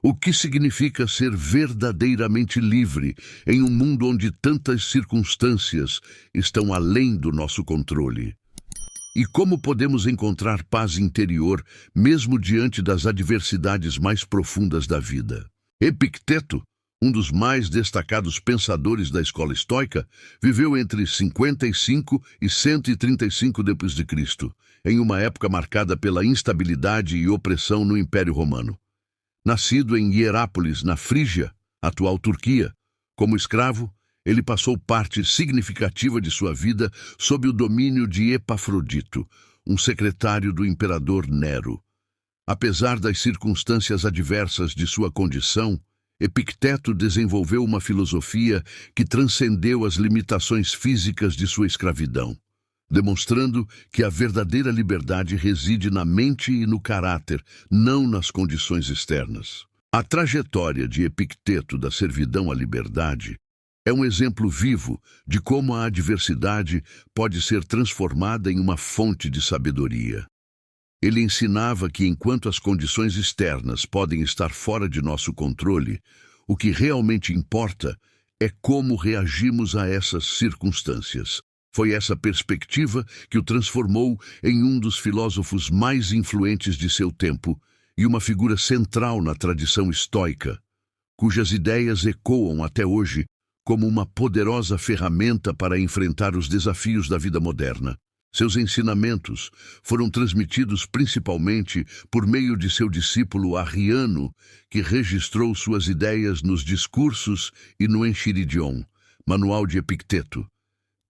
O que significa ser verdadeiramente livre em um mundo onde tantas circunstâncias estão além do nosso controle? E como podemos encontrar paz interior mesmo diante das adversidades mais profundas da vida? Epicteto, um dos mais destacados pensadores da escola estoica, viveu entre 55 e 135 d.C., em uma época marcada pela instabilidade e opressão no Império Romano. Nascido em Hierápolis, na Frígia, atual Turquia, como escravo, ele passou parte significativa de sua vida sob o domínio de Epafrodito, um secretário do imperador Nero. Apesar das circunstâncias adversas de sua condição, Epicteto desenvolveu uma filosofia que transcendeu as limitações físicas de sua escravidão, demonstrando que a verdadeira liberdade reside na mente e no caráter, não nas condições externas. A trajetória de Epicteto da servidão à liberdade é um exemplo vivo de como a adversidade pode ser transformada em uma fonte de sabedoria. Ele ensinava que enquanto as condições externas podem estar fora de nosso controle, o que realmente importa é como reagimos a essas circunstâncias. Foi essa perspectiva que o transformou em um dos filósofos mais influentes de seu tempo e uma figura central na tradição estoica, cujas ideias ecoam até hoje como uma poderosa ferramenta para enfrentar os desafios da vida moderna. Seus ensinamentos foram transmitidos principalmente por meio de seu discípulo Arriano, que registrou suas ideias nos Discursos e no Enchiridion, manual de Epicteto,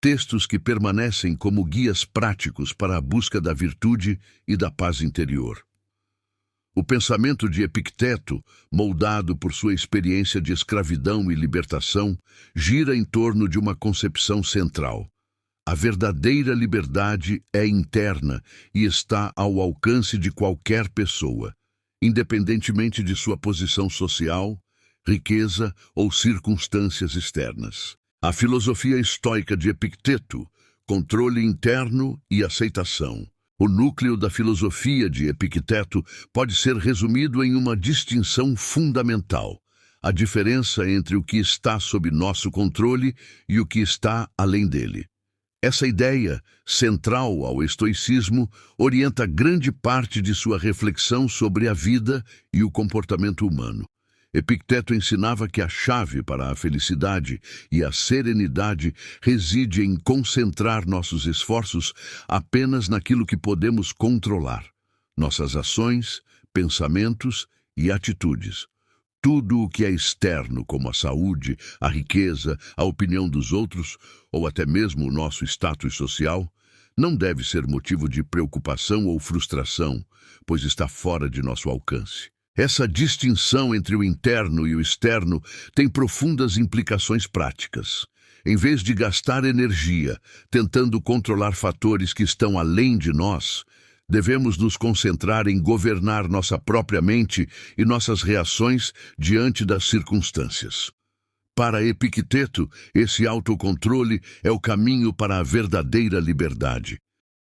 textos que permanecem como guias práticos para a busca da virtude e da paz interior. O pensamento de Epicteto, moldado por sua experiência de escravidão e libertação, gira em torno de uma concepção central. A verdadeira liberdade é interna e está ao alcance de qualquer pessoa, independentemente de sua posição social, riqueza ou circunstâncias externas. A filosofia estoica de Epicteto, controle interno e aceitação. O núcleo da filosofia de Epicteto pode ser resumido em uma distinção fundamental: a diferença entre o que está sob nosso controle e o que está além dele. Essa ideia, central ao estoicismo, orienta grande parte de sua reflexão sobre a vida e o comportamento humano. Epicteto ensinava que a chave para a felicidade e a serenidade reside em concentrar nossos esforços apenas naquilo que podemos controlar: nossas ações, pensamentos e atitudes. Tudo o que é externo, como a saúde, a riqueza, a opinião dos outros, ou até mesmo o nosso status social, não deve ser motivo de preocupação ou frustração, pois está fora de nosso alcance. Essa distinção entre o interno e o externo tem profundas implicações práticas. Em vez de gastar energia tentando controlar fatores que estão além de nós, devemos nos concentrar em governar nossa própria mente e nossas reações diante das circunstâncias. Para Epicteto, esse autocontrole é o caminho para a verdadeira liberdade.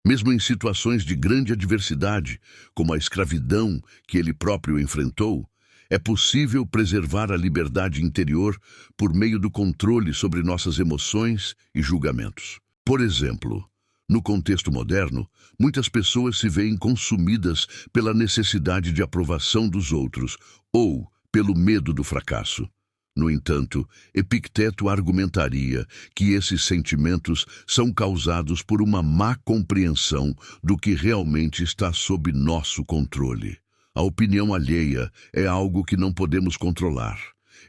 Mesmo em situações de grande adversidade, como a escravidão que ele próprio enfrentou, é possível preservar a liberdade interior por meio do controle sobre nossas emoções e julgamentos. Por exemplo, no contexto moderno, muitas pessoas se veem consumidas pela necessidade de aprovação dos outros ou pelo medo do fracasso. No entanto, Epicteto argumentaria que esses sentimentos são causados por uma má compreensão do que realmente está sob nosso controle. A opinião alheia é algo que não podemos controlar.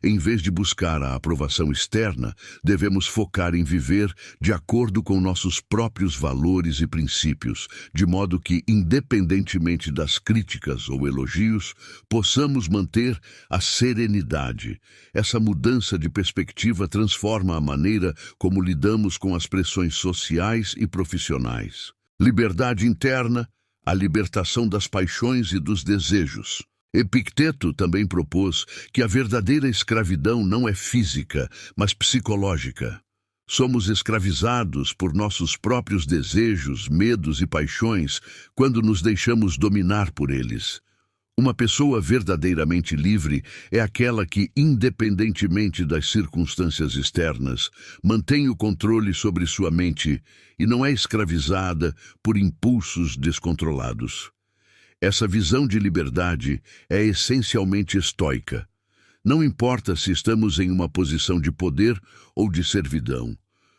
Em vez de buscar a aprovação externa, devemos focar em viver de acordo com nossos próprios valores e princípios, de modo que, independentemente das críticas ou elogios, possamos manter a serenidade. Essa mudança de perspectiva transforma a maneira como lidamos com as pressões sociais e profissionais. Liberdade interna, a libertação das paixões e dos desejos. Epicteto também propôs que a verdadeira escravidão não é física, mas psicológica. Somos escravizados por nossos próprios desejos, medos e paixões quando nos deixamos dominar por eles. Uma pessoa verdadeiramente livre é aquela que, independentemente das circunstâncias externas, mantém o controle sobre sua mente e não é escravizada por impulsos descontrolados. Essa visão de liberdade é essencialmente estoica. Não importa se estamos em uma posição de poder ou de servidão.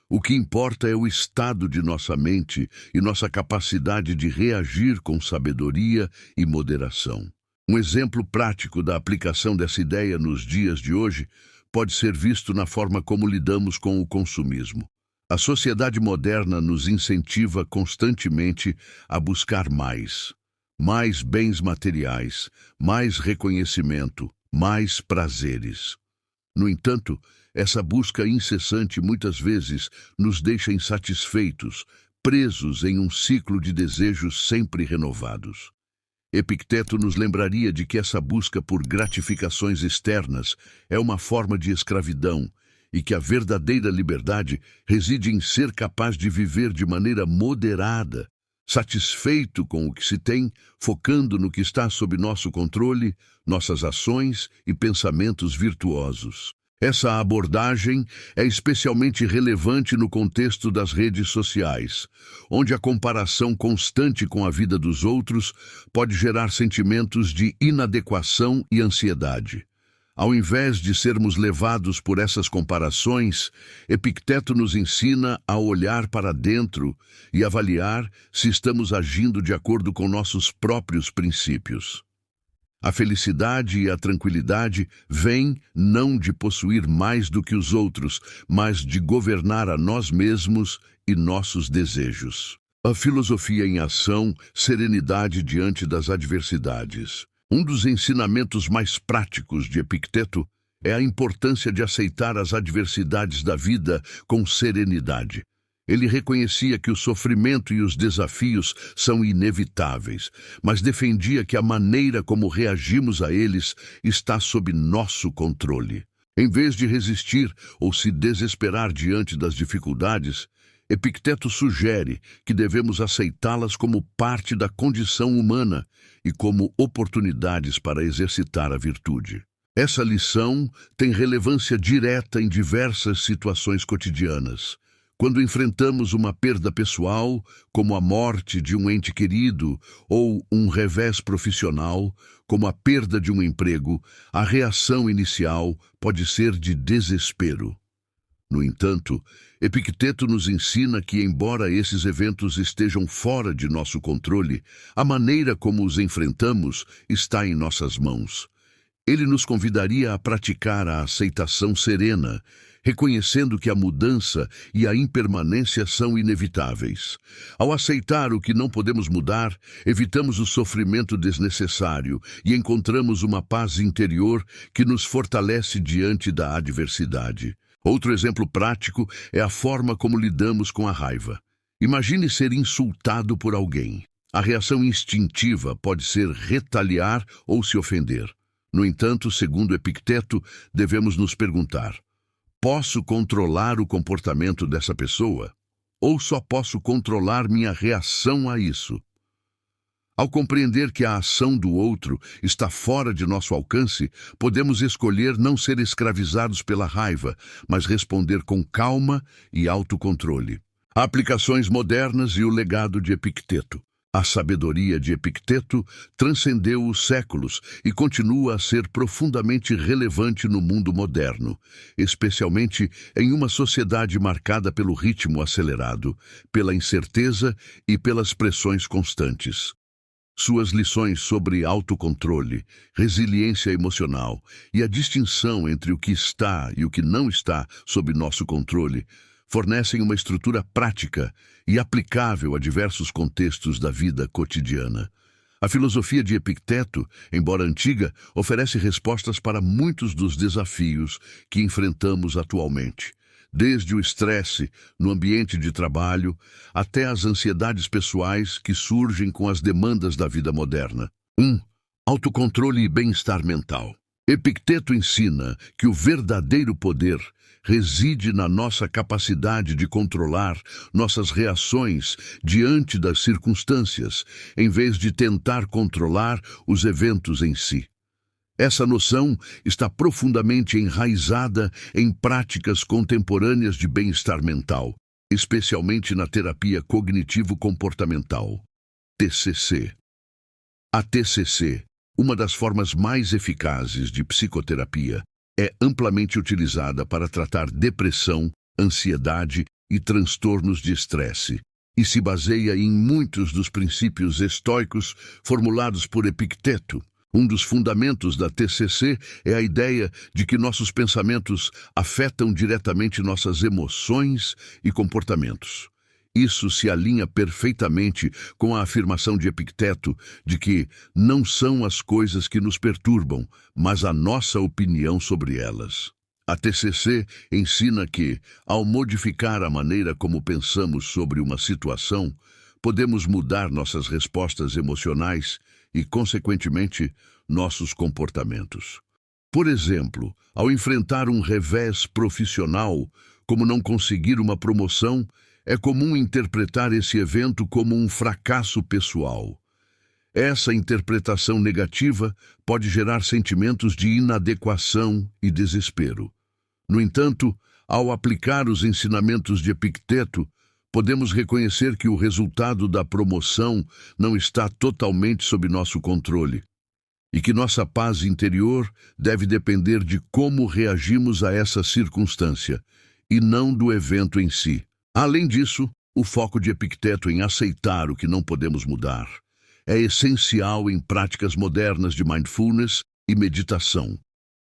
O que importa é o estado de nossa mente e nossa capacidade de reagir com sabedoria e moderação. Um exemplo prático da aplicação dessa ideia nos dias de hoje pode ser visto na forma como lidamos com o consumismo. A sociedade moderna nos incentiva constantemente a buscar mais. Mais bens materiais, mais reconhecimento, mais prazeres. No entanto, essa busca incessante muitas vezes nos deixa insatisfeitos, presos em um ciclo de desejos sempre renovados. Epicteto nos lembraria de que essa busca por gratificações externas é uma forma de escravidão e que a verdadeira liberdade reside em ser capaz de viver de maneira moderada, satisfeito com o que se tem, focando no que está sob nosso controle, nossas ações e pensamentos virtuosos. Essa abordagem é especialmente relevante no contexto das redes sociais, onde a comparação constante com a vida dos outros pode gerar sentimentos de inadequação e ansiedade. Ao invés de sermos levados por essas comparações, Epicteto nos ensina a olhar para dentro e avaliar se estamos agindo de acordo com nossos próprios princípios. A felicidade e a tranquilidade vêm não de possuir mais do que os outros, mas de governar a nós mesmos e nossos desejos. A filosofia em ação, serenidade diante das adversidades. Um dos ensinamentos mais práticos de Epicteto é a importância de aceitar as adversidades da vida com serenidade. Ele reconhecia que o sofrimento e os desafios são inevitáveis, mas defendia que a maneira como reagimos a eles está sob nosso controle. Em vez de resistir ou se desesperar diante das dificuldades, Epicteto sugere que devemos aceitá-las como parte da condição humana e como oportunidades para exercitar a virtude. Essa lição tem relevância direta em diversas situações cotidianas. Quando enfrentamos uma perda pessoal, como a morte de um ente querido, ou um revés profissional, como a perda de um emprego, a reação inicial pode ser de desespero. No entanto, Epicteto nos ensina que, embora esses eventos estejam fora de nosso controle, a maneira como os enfrentamos está em nossas mãos. Ele nos convidaria a praticar a aceitação serena, reconhecendo que a mudança e a impermanência são inevitáveis. Ao aceitar o que não podemos mudar, evitamos o sofrimento desnecessário e encontramos uma paz interior que nos fortalece diante da adversidade. Outro exemplo prático é a forma como lidamos com a raiva. Imagine ser insultado por alguém. A reação instintiva pode ser retaliar ou se ofender. No entanto, segundo Epicteto, devemos nos perguntar: posso controlar o comportamento dessa pessoa? Ou só posso controlar minha reação a isso? Ao compreender que a ação do outro está fora de nosso alcance, podemos escolher não ser escravizados pela raiva, mas responder com calma e autocontrole. Aplicações modernas e o legado de Epicteto. A sabedoria de Epicteto transcendeu os séculos e continua a ser profundamente relevante no mundo moderno, especialmente em uma sociedade marcada pelo ritmo acelerado, pela incerteza e pelas pressões constantes. Suas lições sobre autocontrole, resiliência emocional e a distinção entre o que está e o que não está sob nosso controle fornecem uma estrutura prática e aplicável a diversos contextos da vida cotidiana. A filosofia de Epicteto, embora antiga, oferece respostas para muitos dos desafios que enfrentamos atualmente. Desde o estresse no ambiente de trabalho até as ansiedades pessoais que surgem com as demandas da vida moderna. 1. Autocontrole e bem-estar mental. Epicteto ensina que o verdadeiro poder reside na nossa capacidade de controlar nossas reações diante das circunstâncias, em vez de tentar controlar os eventos em si. Essa noção está profundamente enraizada em práticas contemporâneas de bem-estar mental, especialmente na terapia cognitivo-comportamental, TCC. A TCC, uma das formas mais eficazes de psicoterapia, é amplamente utilizada para tratar depressão, ansiedade e transtornos de estresse, e se baseia em muitos dos princípios estoicos formulados por Epicteto. Um dos fundamentos da TCC é a ideia de que nossos pensamentos afetam diretamente nossas emoções e comportamentos. Isso se alinha perfeitamente com a afirmação de Epicteto de que não são as coisas que nos perturbam, mas a nossa opinião sobre elas. A TCC ensina que, ao modificar a maneira como pensamos sobre uma situação, podemos mudar nossas respostas emocionais e, consequentemente, nossos comportamentos. Por exemplo, ao enfrentar um revés profissional, como não conseguir uma promoção, é comum interpretar esse evento como um fracasso pessoal. Essa interpretação negativa pode gerar sentimentos de inadequação e desespero. No entanto, ao aplicar os ensinamentos de Epicteto, podemos reconhecer que o resultado da promoção não está totalmente sob nosso controle e que nossa paz interior deve depender de como reagimos a essa circunstância e não do evento em si. Além disso, o foco de Epicteto em aceitar o que não podemos mudar é essencial em práticas modernas de mindfulness e meditação,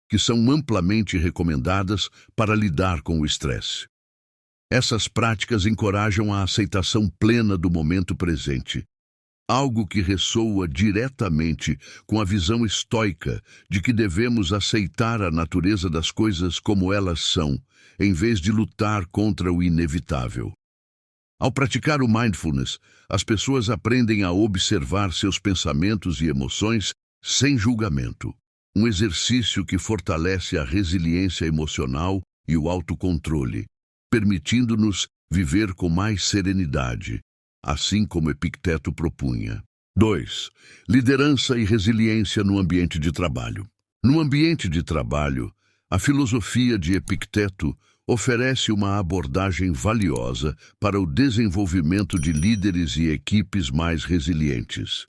que são amplamente recomendadas para lidar com o estresse. Essas práticas encorajam a aceitação plena do momento presente, algo que ressoa diretamente com a visão estoica de que devemos aceitar a natureza das coisas como elas são, em vez de lutar contra o inevitável. Ao praticar o mindfulness, as pessoas aprendem a observar seus pensamentos e emoções sem julgamento, um exercício que fortalece a resiliência emocional e o autocontrole, permitindo-nos viver com mais serenidade, assim como Epicteto propunha. 2. Liderança e resiliência no ambiente de trabalho. No ambiente de trabalho, a filosofia de Epicteto oferece uma abordagem valiosa para o desenvolvimento de líderes e equipes mais resilientes.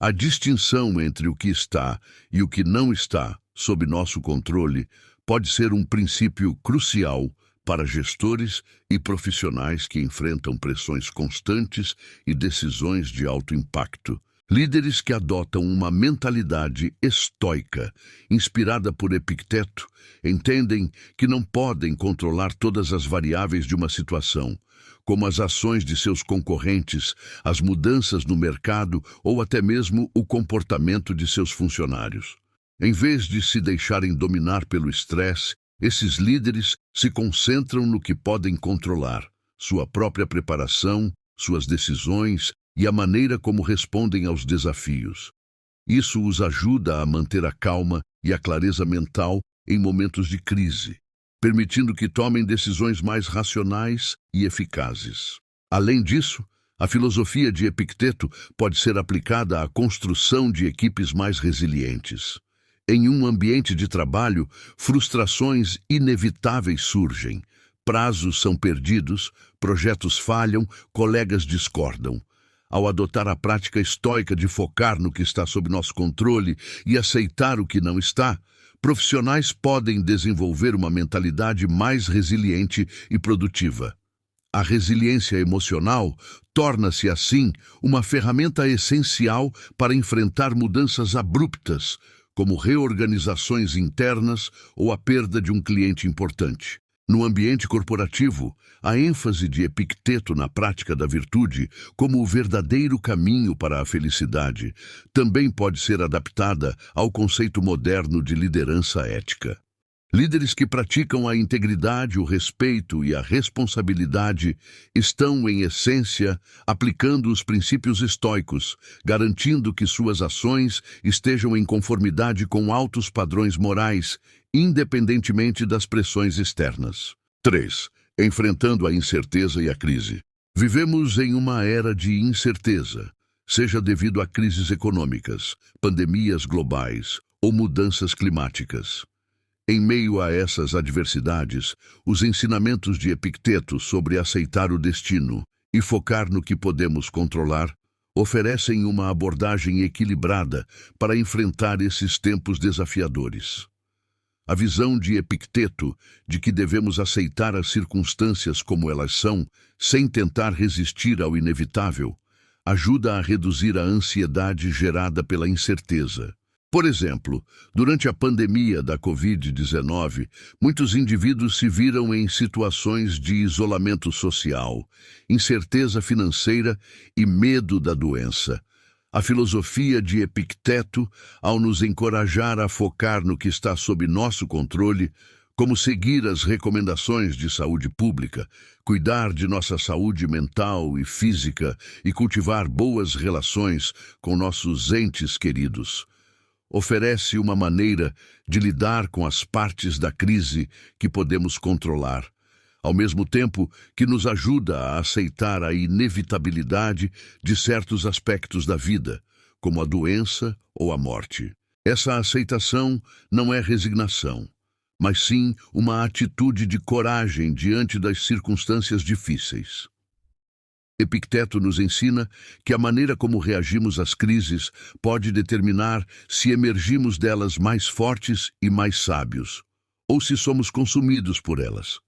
A distinção entre o que está e o que não está sob nosso controle pode ser um princípio crucial para gestores e profissionais que enfrentam pressões constantes e decisões de alto impacto. Líderes que adotam uma mentalidade estoica, inspirada por Epicteto, entendem que não podem controlar todas as variáveis de uma situação, como as ações de seus concorrentes, as mudanças no mercado ou até mesmo o comportamento de seus funcionários. Em vez de se deixarem dominar pelo estresse, esses líderes se concentram no que podem controlar: sua própria preparação, suas decisões e a maneira como respondem aos desafios. Isso os ajuda a manter a calma e a clareza mental em momentos de crise, permitindo que tomem decisões mais racionais e eficazes. Além disso, a filosofia de Epicteto pode ser aplicada à construção de equipes mais resilientes. Em um ambiente de trabalho, frustrações inevitáveis surgem, prazos são perdidos, projetos falham, colegas discordam. Ao adotar a prática estoica de focar no que está sob nosso controle e aceitar o que não está, profissionais podem desenvolver uma mentalidade mais resiliente e produtiva. A resiliência emocional torna-se, assim, uma ferramenta essencial para enfrentar mudanças abruptas, como reorganizações internas ou a perda de um cliente importante. No ambiente corporativo, a ênfase de Epicteto na prática da virtude como o verdadeiro caminho para a felicidade também pode ser adaptada ao conceito moderno de liderança ética. Líderes que praticam a integridade, o respeito e a responsabilidade estão, em essência, aplicando os princípios estoicos, garantindo que suas ações estejam em conformidade com altos padrões morais, independentemente das pressões externas. 3. Enfrentando a incerteza e a crise. Vivemos em uma era de incerteza, seja devido a crises econômicas, pandemias globais ou mudanças climáticas. Em meio a essas adversidades, os ensinamentos de Epicteto sobre aceitar o destino e focar no que podemos controlar oferecem uma abordagem equilibrada para enfrentar esses tempos desafiadores. A visão de Epicteto de que devemos aceitar as circunstâncias como elas são, sem tentar resistir ao inevitável, ajuda a reduzir a ansiedade gerada pela incerteza. Por exemplo, durante a pandemia da Covid-19, muitos indivíduos se viram em situações de isolamento social, incerteza financeira e medo da doença. A filosofia de Epicteto, ao nos encorajar a focar no que está sob nosso controle, como seguir as recomendações de saúde pública, cuidar de nossa saúde mental e física e cultivar boas relações com nossos entes queridos, oferece uma maneira de lidar com as partes da crise que podemos controlar, ao mesmo tempo que nos ajuda a aceitar a inevitabilidade de certos aspectos da vida, como a doença ou a morte. Essa aceitação não é resignação, mas sim uma atitude de coragem diante das circunstâncias difíceis. Epicteto nos ensina que a maneira como reagimos às crises pode determinar se emergimos delas mais fortes e mais sábios, ou se somos consumidos por elas.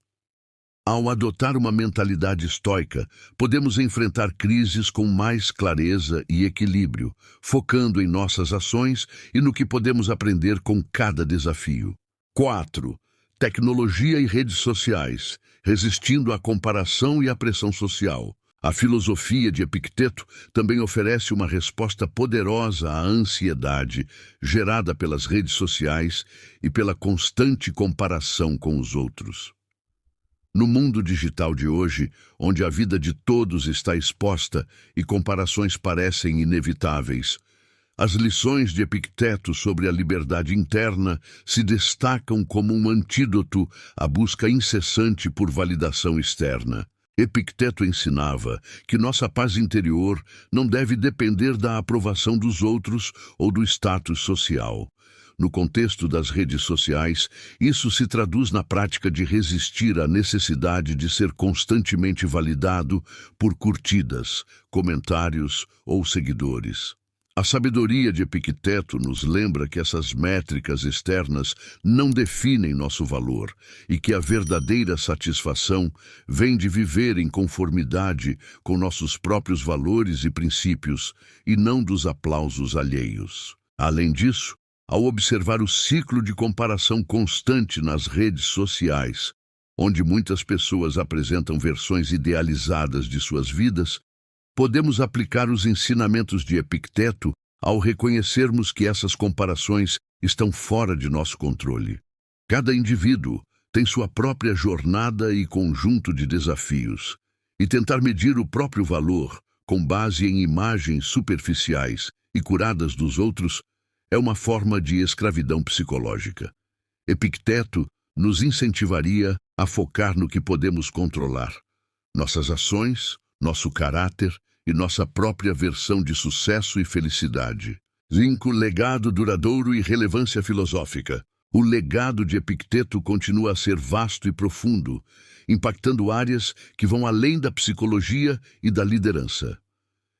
Ao adotar uma mentalidade estoica, podemos enfrentar crises com mais clareza e equilíbrio, focando em nossas ações e no que podemos aprender com cada desafio. 4. Tecnologia e redes sociais, resistindo à comparação e à pressão social. A filosofia de Epicteto também oferece uma resposta poderosa à ansiedade gerada pelas redes sociais e pela constante comparação com os outros. No mundo digital de hoje, onde a vida de todos está exposta e comparações parecem inevitáveis, as lições de Epicteto sobre a liberdade interna se destacam como um antídoto à busca incessante por validação externa. Epicteto ensinava que nossa paz interior não deve depender da aprovação dos outros ou do status social. No contexto das redes sociais, isso se traduz na prática de resistir à necessidade de ser constantemente validado por curtidas, comentários ou seguidores. A sabedoria de Epicteto nos lembra que essas métricas externas não definem nosso valor e que a verdadeira satisfação vem de viver em conformidade com nossos próprios valores e princípios e não dos aplausos alheios. Além disso, ao observar o ciclo de comparação constante nas redes sociais, onde muitas pessoas apresentam versões idealizadas de suas vidas, podemos aplicar os ensinamentos de Epicteto ao reconhecermos que essas comparações estão fora de nosso controle. Cada indivíduo tem sua própria jornada e conjunto de desafios, e tentar medir o próprio valor com base em imagens superficiais e curadas dos outros é uma forma de escravidão psicológica. Epicteto nos incentivaria a focar no que podemos controlar: nossas ações, nosso caráter e nossa própria versão de sucesso e felicidade. 5. Legado duradouro e relevância filosófica. O legado de Epicteto continua a ser vasto e profundo, impactando áreas que vão além da psicologia e da liderança.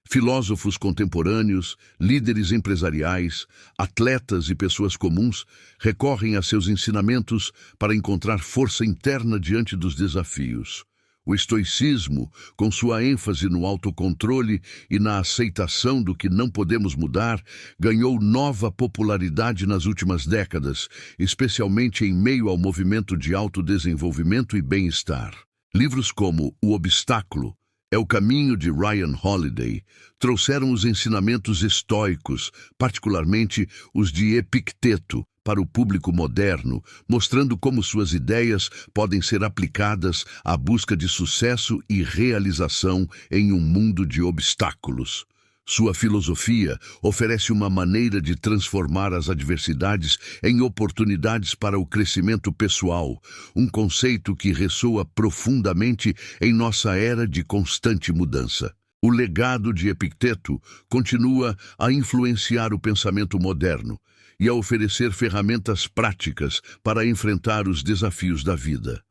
Filósofos contemporâneos, líderes empresariais, atletas e pessoas comuns recorrem a seus ensinamentos para encontrar força interna diante dos desafios. O estoicismo, com sua ênfase no autocontrole e na aceitação do que não podemos mudar, ganhou nova popularidade nas últimas décadas, especialmente em meio ao movimento de autodesenvolvimento e bem-estar. Livros como O Obstáculo é o Caminho, de Ryan Holiday, trouxeram os ensinamentos estoicos, particularmente os de Epicteto, para o público moderno, mostrando como suas ideias podem ser aplicadas à busca de sucesso e realização em um mundo de obstáculos. Sua filosofia oferece uma maneira de transformar as adversidades em oportunidades para o crescimento pessoal, um conceito que ressoa profundamente em nossa era de constante mudança. O legado de Epicteto continua a influenciar o pensamento moderno e a oferecer ferramentas práticas para enfrentar os desafios da vida.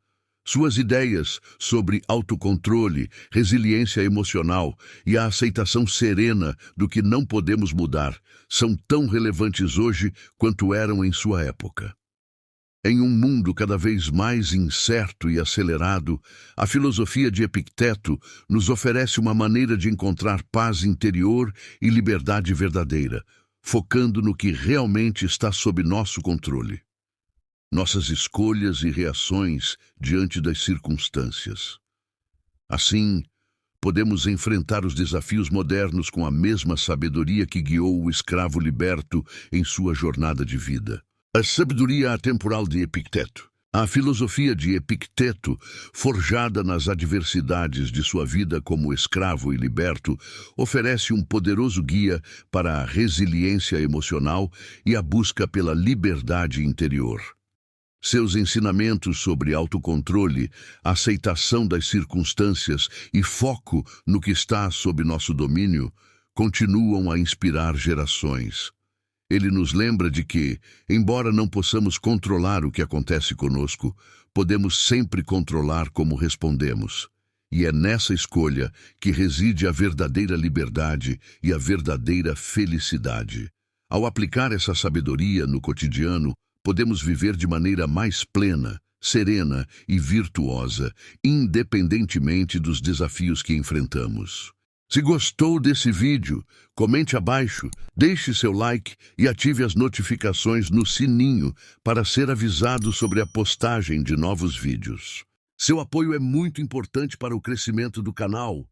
Suas ideias sobre autocontrole, resiliência emocional e a aceitação serena do que não podemos mudar são tão relevantes hoje quanto eram em sua época. Em um mundo cada vez mais incerto e acelerado, a filosofia de Epicteto nos oferece uma maneira de encontrar paz interior e liberdade verdadeira, focando no que realmente está sob nosso controle. Nossas escolhas e reações diante das circunstâncias. Assim, podemos enfrentar os desafios modernos com a mesma sabedoria que guiou o escravo liberto em sua jornada de vida. A sabedoria atemporal de Epicteto. A filosofia de Epicteto, forjada nas adversidades de sua vida como escravo e liberto, oferece um poderoso guia para a resiliência emocional e a busca pela liberdade interior. Seus ensinamentos sobre autocontrole, aceitação das circunstâncias e foco no que está sob nosso domínio continuam a inspirar gerações. Ele nos lembra de que, embora não possamos controlar o que acontece conosco, podemos sempre controlar como respondemos. E é nessa escolha que reside a verdadeira liberdade e a verdadeira felicidade. Ao aplicar essa sabedoria no cotidiano, podemos viver de maneira mais plena, serena e virtuosa, independentemente dos desafios que enfrentamos. Se gostou desse vídeo, comente abaixo, deixe seu like e ative as notificações no sininho para ser avisado sobre a postagem de novos vídeos. Seu apoio é muito importante para o crescimento do canal.